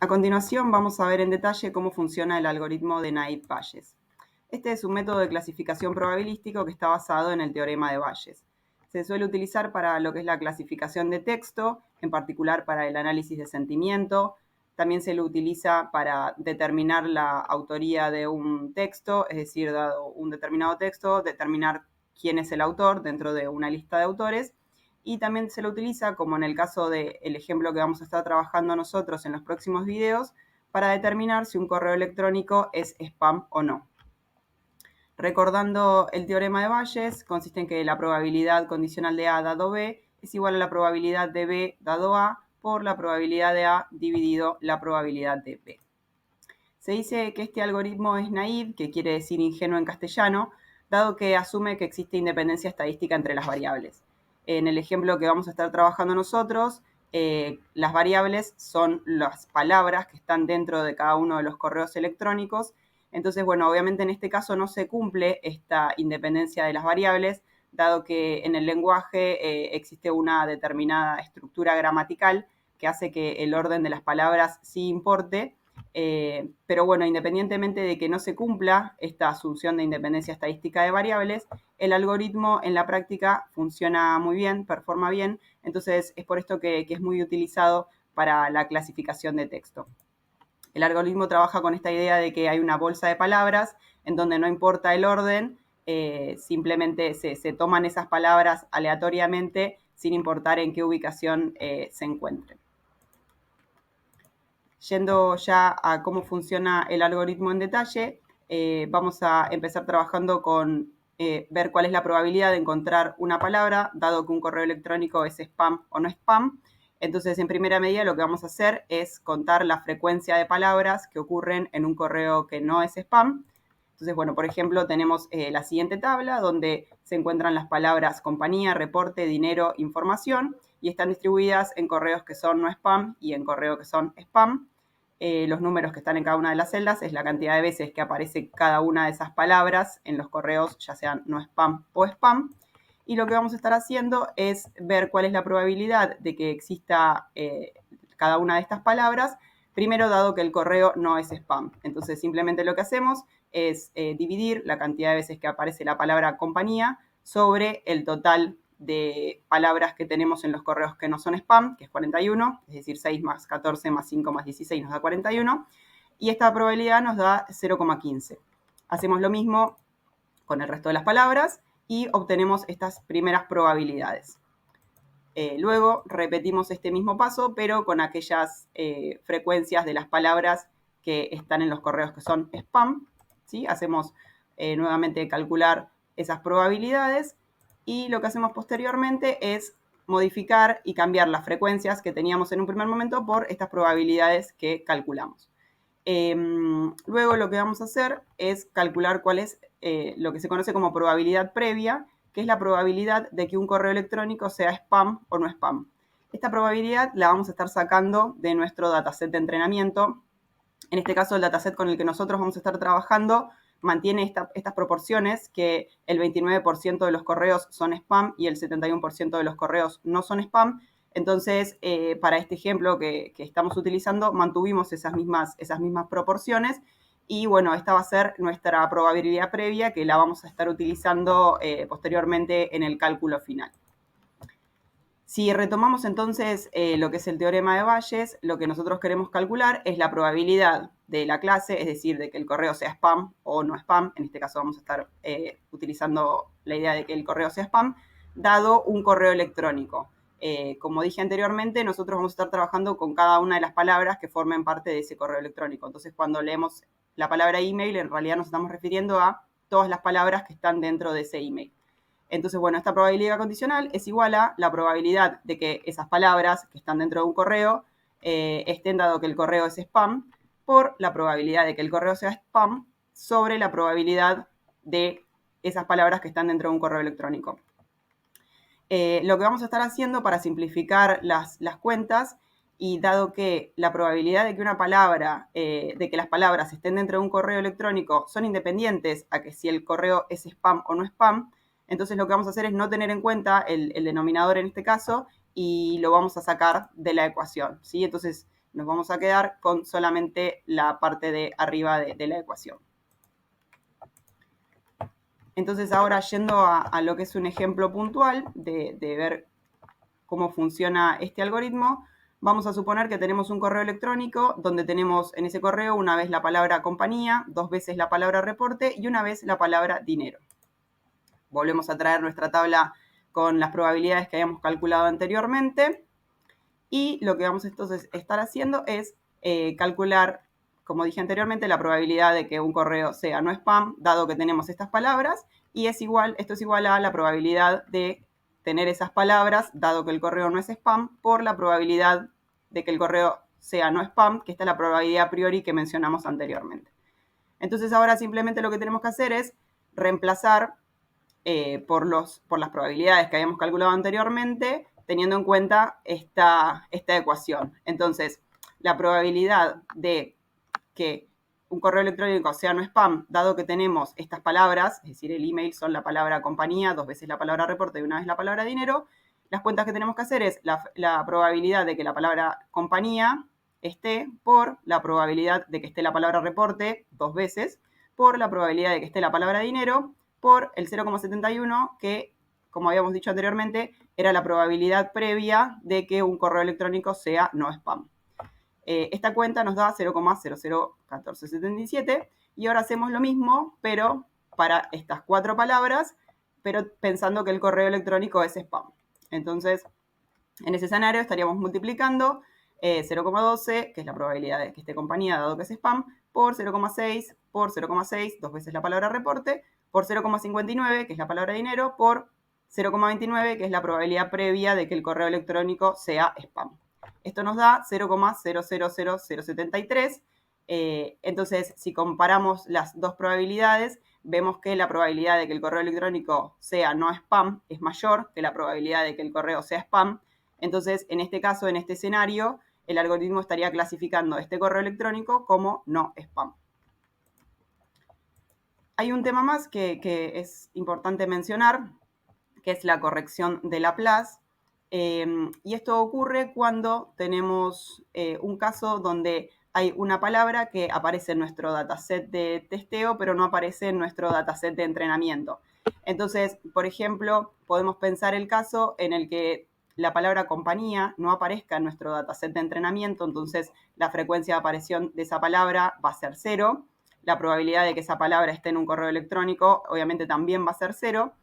A continuación vamos a ver en detalle cómo funciona el algoritmo de Naive-Bayes. Este es un método de clasificación probabilístico que está basado en el teorema de Bayes. Se suele utilizar para lo que es la clasificación de texto, en particular para el análisis de sentimiento. También se lo utiliza para determinar la autoría de un texto, es decir, dado un determinado texto, determinar quién es el autor dentro de una lista de autores. Y también se lo utiliza, como en el caso del ejemplo que vamos a estar trabajando nosotros en los próximos videos, para determinar si un correo electrónico es spam o no. Recordando el teorema de Bayes, consiste en que la probabilidad condicional de A dado B es igual a la probabilidad de B dado A por la probabilidad de A dividido la probabilidad de B. Se dice que este algoritmo es naive, que quiere decir ingenuo en castellano, dado que asume que existe independencia estadística entre las variables. En el ejemplo que vamos a estar trabajando nosotros, las variables son las palabras que están dentro de cada uno de los correos electrónicos. Entonces, bueno, obviamente en este caso no se cumple esta independencia de las variables, dado que en el lenguaje existe una determinada estructura gramatical que hace que el orden de las palabras sí importe. Pero bueno, independientemente de que no se cumpla esta asunción de independencia estadística de variables, el algoritmo en la práctica funciona muy bien, performa bien, entonces es por esto que es muy utilizado para la clasificación de texto. El algoritmo trabaja con esta idea de que hay una bolsa de palabras en donde no importa el orden, simplemente se toman esas palabras aleatoriamente sin importar en qué ubicación se encuentren. Yendo ya a cómo funciona el algoritmo en detalle, vamos a empezar trabajando con ver cuál es la probabilidad de encontrar una palabra, dado que un correo electrónico es spam o no spam. Entonces, en primera medida, lo que vamos a hacer es contar la frecuencia de palabras que ocurren en un correo que no es spam. Entonces, bueno, por ejemplo, tenemos la siguiente tabla donde se encuentran las palabras compañía, reporte, dinero, información, y están distribuidas en correos que son no spam y en correos que son spam. Los números que están en cada una de las celdas es la cantidad de veces que aparece cada una de esas palabras en los correos, ya sean no spam o spam. Y lo que vamos a estar haciendo es ver cuál es la probabilidad de que exista cada una de estas palabras, primero dado que el correo no es spam. Entonces simplemente lo que hacemos es dividir la cantidad de veces que aparece la palabra compañía sobre el total de palabras que tenemos en los correos que no son spam, que es 41, es decir, 6 más 14 más 5 más 16 nos da 41, y esta probabilidad nos da 0,15. Hacemos lo mismo con el resto de las palabras y obtenemos estas primeras probabilidades. Luego repetimos este mismo paso, pero con aquellas frecuencias de las palabras que están en los correos que son spam, ¿sí? Hacemos nuevamente calcular esas probabilidades y lo que hacemos posteriormente es modificar y cambiar las frecuencias que teníamos en un primer momento por estas probabilidades que calculamos. Luego lo que vamos a hacer es calcular cuál es lo que se conoce como probabilidad previa, que es la probabilidad de que un correo electrónico sea spam o no spam. Esta probabilidad la vamos a estar sacando de nuestro dataset de entrenamiento. En este caso, el dataset con el que nosotros vamos a estar trabajando mantiene estas proporciones, que el 29% de los correos son spam y el 71% de los correos no son spam. Entonces, para este ejemplo que estamos utilizando, mantuvimos esas mismas proporciones. Y bueno, esta va a ser nuestra probabilidad previa, que la vamos a estar utilizando posteriormente en el cálculo final. Si retomamos entonces lo que es el teorema de Bayes, lo que nosotros queremos calcular es la probabilidad de la clase, es decir, de que el correo sea spam o no spam. En este caso vamos a estar utilizando la idea de que el correo sea spam, dado un correo electrónico. Como dije anteriormente, nosotros vamos a estar trabajando con cada una de las palabras que formen parte de ese correo electrónico. Entonces, cuando leemos la palabra email, en realidad nos estamos refiriendo a todas las palabras que están dentro de ese email. Entonces, bueno, esta probabilidad condicional es igual a la probabilidad de que esas palabras que están dentro de un correo estén, dado que el correo es spam, por la probabilidad de que el correo sea spam sobre la probabilidad de esas palabras que están dentro de un correo electrónico. Lo que vamos a estar haciendo para simplificar las cuentas, y dado que la probabilidad de que una palabra, de que las palabras estén dentro de un correo electrónico son independientes a que si el correo es spam o no spam, entonces lo que vamos a hacer es no tener en cuenta el denominador en este caso y lo vamos a sacar de la ecuación, ¿sí? Entonces nos vamos a quedar con solamente la parte de arriba de la ecuación. Entonces ahora yendo a lo que es un ejemplo puntual de ver cómo funciona este algoritmo, vamos a suponer que tenemos un correo electrónico donde tenemos en ese correo una vez la palabra compañía, 2 veces la palabra reporte y una vez la palabra dinero. Volvemos a traer nuestra tabla con las probabilidades que habíamos calculado anteriormente y lo que vamos entonces a estar haciendo es calcular, como dije anteriormente, la probabilidad de que un correo sea no spam, dado que tenemos estas palabras, y esto es igual a la probabilidad de tener esas palabras, dado que el correo no es spam, por la probabilidad de que el correo sea no spam, que esta es la probabilidad a priori que mencionamos anteriormente. Entonces ahora simplemente lo que tenemos que hacer es reemplazar por las probabilidades que habíamos calculado anteriormente, teniendo en cuenta esta ecuación. Entonces, la probabilidad de que un correo electrónico sea no spam, dado que tenemos estas palabras, es decir, el email son la palabra compañía, 2 veces la palabra reporte y una vez la palabra dinero, las cuentas que tenemos que hacer es la probabilidad de que la palabra compañía esté por la probabilidad de que esté la palabra reporte 2 veces, por la probabilidad de que esté la palabra dinero, por el 0,71, que, como habíamos dicho anteriormente, era la probabilidad previa de que un correo electrónico sea no spam. Esta cuenta nos da 0,001477 y ahora hacemos lo mismo, pero para estas 4 palabras, pero pensando que el correo electrónico es spam. Entonces, en ese escenario estaríamos multiplicando 0,12, que es la probabilidad de que esté compañía dado que es spam, por 0,6, por 0,6, 2 veces la palabra reporte, por 0,59, que es la palabra dinero, por 0,29, que es la probabilidad previa de que el correo electrónico sea spam. Esto nos da 0,000073. Entonces, si comparamos las dos probabilidades, vemos que la probabilidad de que el correo electrónico sea no spam es mayor que la probabilidad de que el correo sea spam. Entonces, en este caso, en este escenario, el algoritmo estaría clasificando este correo electrónico como no spam. Hay un tema más que es importante mencionar, que es la corrección de Laplace. Y esto ocurre cuando tenemos un caso donde hay una palabra que aparece en nuestro dataset de testeo, pero no aparece en nuestro dataset de entrenamiento. Entonces, por ejemplo, podemos pensar el caso en el que la palabra compañía no aparezca en nuestro dataset de entrenamiento, entonces la frecuencia de aparición de esa palabra va a ser 0. La probabilidad de que esa palabra esté en un correo electrónico, obviamente, también va a ser 0.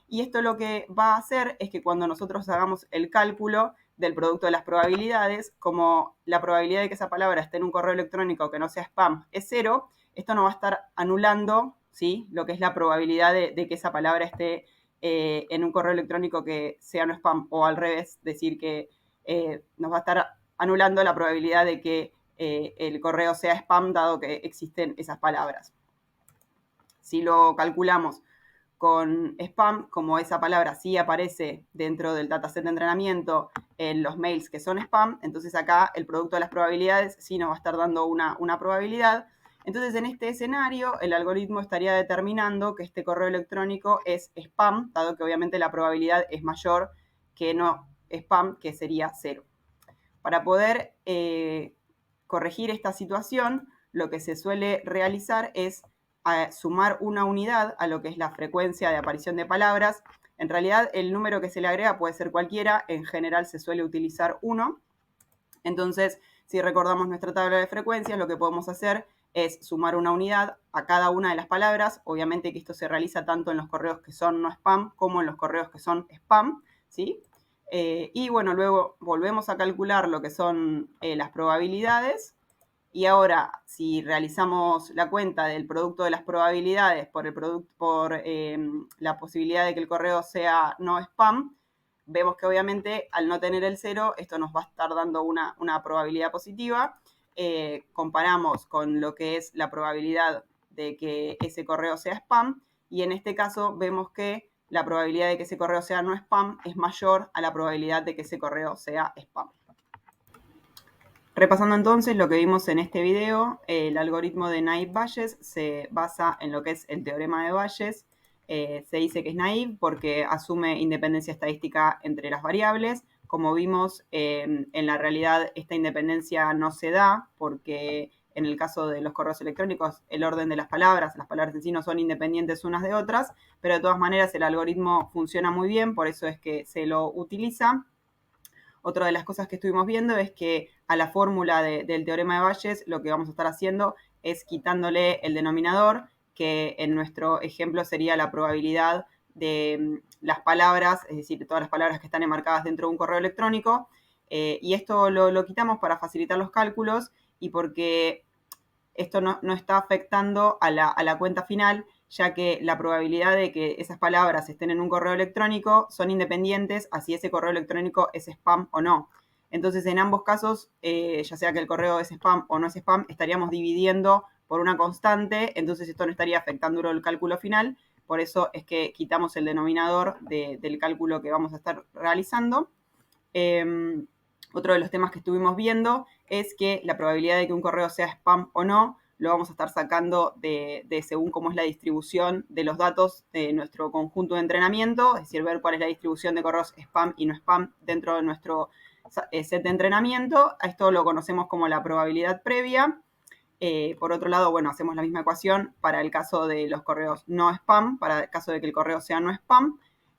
Y esto lo que va a hacer es que cuando nosotros hagamos el cálculo del producto de las probabilidades, como la probabilidad de que esa palabra esté en un correo electrónico que no sea spam es 0, esto nos va a estar anulando, ¿sí?, lo que es la probabilidad de que esa palabra esté en un correo electrónico que sea no spam, o al revés, decir que nos va a estar anulando la probabilidad de que el correo sea spam, dado que existen esas palabras. Si lo calculamos con spam, como esa palabra sí aparece dentro del dataset de entrenamiento en los mails que son spam, entonces acá el producto de las probabilidades sí nos va a estar dando una probabilidad. Entonces, en este escenario, el algoritmo estaría determinando que este correo electrónico es spam, dado que obviamente la probabilidad es mayor que no spam, que sería 0. Para poder corregir esta situación, lo que se suele realizar es sumar una unidad a lo que es la frecuencia de aparición de palabras. En realidad, el número que se le agrega puede ser cualquiera, en general se suele utilizar 1. Entonces, si recordamos nuestra tabla de frecuencias, lo que podemos hacer es sumar una unidad a cada una de las palabras. Obviamente que esto se realiza tanto en los correos que son no spam como en los correos que son spam, ¿sí? Y bueno, luego volvemos a calcular lo que son las probabilidades. Y ahora, si realizamos la cuenta del producto de las probabilidades por la posibilidad de que el correo sea no spam, vemos que obviamente al no tener el 0, esto nos va a estar dando una probabilidad positiva. Comparamos con lo que es la probabilidad de que ese correo sea spam, y en este caso vemos que la probabilidad de que ese correo sea no spam es mayor a la probabilidad de que ese correo sea spam. Repasando entonces lo que vimos en este video, el algoritmo de Naive-Bayes se basa en lo que es el teorema de Bayes. Se dice que es naive porque asume independencia estadística entre las variables, como vimos, en la realidad esta independencia no se da porque en el caso de los correos electrónicos el orden de las palabras en sí no son independientes unas de otras, pero de todas maneras el algoritmo funciona muy bien, por eso es que se lo utiliza. Otra de las cosas que estuvimos viendo es que a la fórmula del teorema de Bayes lo que vamos a estar haciendo es quitándole el denominador, que en nuestro ejemplo sería la probabilidad de las palabras, es decir, todas las palabras que están enmarcadas dentro de un correo electrónico, y esto lo quitamos para facilitar los cálculos y porque esto no está afectando a la cuenta final, ya que la probabilidad de que esas palabras estén en un correo electrónico son independientes a si ese correo electrónico es spam o no. Entonces, en ambos casos, ya sea que el correo es spam o no es spam, estaríamos dividiendo por una constante, entonces esto no estaría afectando el cálculo final, por eso es que quitamos el denominador del cálculo que vamos a estar realizando. Otro de los temas que estuvimos viendo es que la probabilidad de que un correo sea spam o no lo vamos a estar sacando de según cómo es la distribución de los datos de nuestro conjunto de entrenamiento, es decir, ver cuál es la distribución de correos spam y no spam dentro de nuestro set de entrenamiento. A esto lo conocemos como la probabilidad previa. Por otro lado, bueno, hacemos la misma ecuación para el caso de los correos no spam, para el caso de que el correo sea no spam.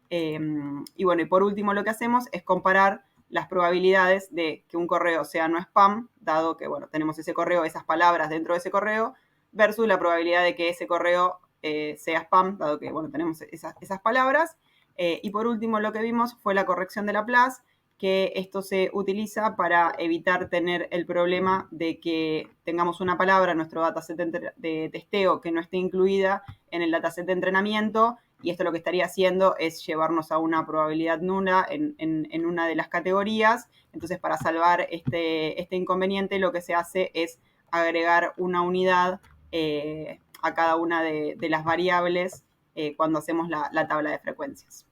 Y bueno, y por último lo que hacemos es comparar las probabilidades de que un correo sea no spam, dado que, bueno, tenemos ese correo, esas palabras dentro de ese correo, versus la probabilidad de que ese correo sea spam, dado que, bueno, tenemos esas palabras. Y por último lo que vimos fue la corrección de Laplace, que esto se utiliza para evitar tener el problema de que tengamos una palabra en nuestro dataset de testeo que no esté incluida en el dataset de entrenamiento, y esto lo que estaría haciendo es llevarnos a una probabilidad nula en una de las categorías. Entonces, para salvar este inconveniente, lo que se hace es agregar una unidad a cada una de las variables cuando hacemos la tabla de frecuencias.